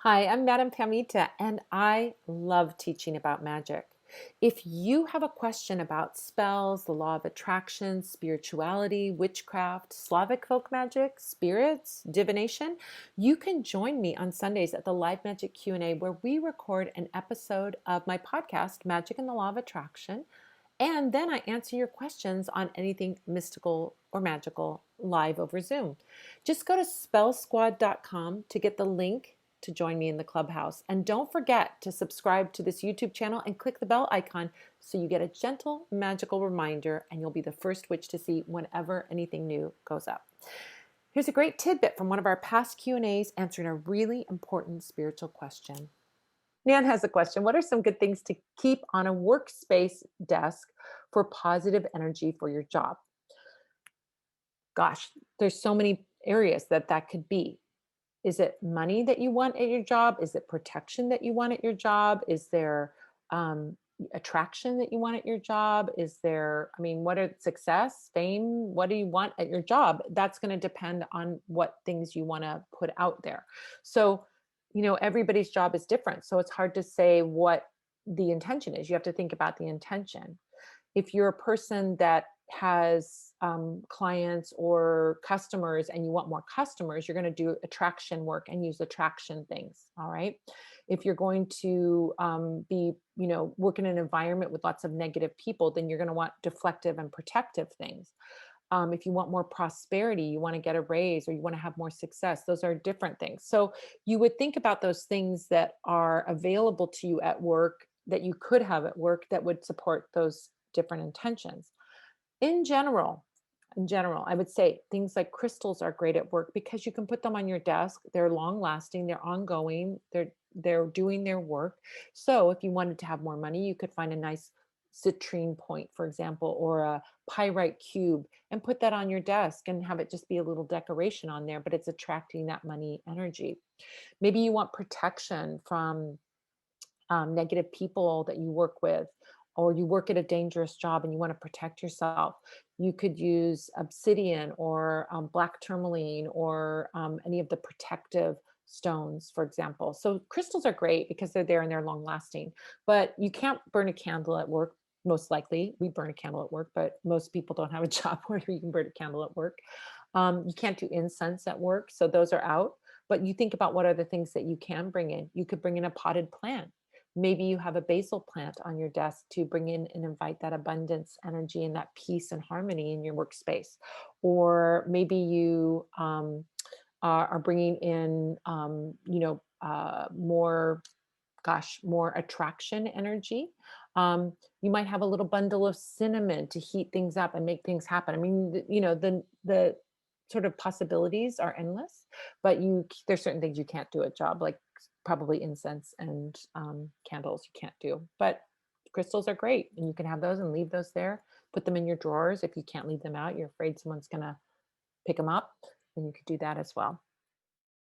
Hi, I'm Madame Pamita, and I love teaching about magic. If you have a question about spells, the law of attraction, spirituality, witchcraft, Slavic folk magic, spirits, divination, you can join me on Sundays at the Live Magic Q&A where we record an episode of my podcast, Magic and the Law of Attraction, and then I answer your questions on anything mystical or magical live over Zoom. Just go to spellsquad.com to get the link to join me in the clubhouse. And don't forget to subscribe to this YouTube channel and click the bell icon so you get a gentle, magical reminder and you'll be the first witch to see whenever anything new goes up. Here's a great tidbit from one of our past Q&As answering a really important spiritual question. Nan has a question. What are some good things to keep on a workspace desk for positive energy for your job? Gosh, there's so many areas that could be. Is it money that you want at your job? Is it protection that you want at your job? Is there um, attraction that you want at your job? Is there, I mean, what are success, fame? What do you want at your job? That's going to depend on what things you want to put out there. So, everybody's job is different. So it's hard to say what the intention is. You have to think about the intention. If you're a person that has clients or customers and you want more customers, you're going to do attraction work and use attraction things. All right. If you're going to be, work in an environment with lots of negative people, then you're going to want deflective and protective things. If you want more prosperity, you want to get a raise or you want to have more success, those are different things. So you would think about those things that are available to you at work that you could have at work that would support those different intentions. In general, I would say things like crystals are great at work because you can put them on your desk. They're long lasting, they're ongoing, they're doing their work. So if you wanted to have more money, you could find a nice citrine point, for example, or a pyrite cube and put that on your desk and have it just be a little decoration on there, but it's attracting that money energy. Maybe you want protection from negative people that you work with, or you work at a dangerous job and you want to protect yourself. You could use obsidian or black tourmaline or any of the protective stones, for example. So crystals are great because they're there and they're long lasting, but you can't burn a candle at work. Most likely, we burn a candle at work, but most people don't have a job where you can burn a candle at work. You can't do incense at work, so those are out. But you think about what are the things that you can bring in. You could bring in a potted plant. Maybe you have a basil plant on your desk to bring in and invite that abundance energy and that peace and harmony in your workspace. Or maybe you are bringing in, more attraction energy. You might have a little bundle of cinnamon to heat things up and make things happen. I mean, the sort of possibilities are endless, but there's certain things you can't do at job, like probably incense and candles you can't do. But crystals are great, and you can have those and leave those there. Put them in your drawers if you can't leave them out. You're afraid someone's gonna pick them up, then you could do that as well.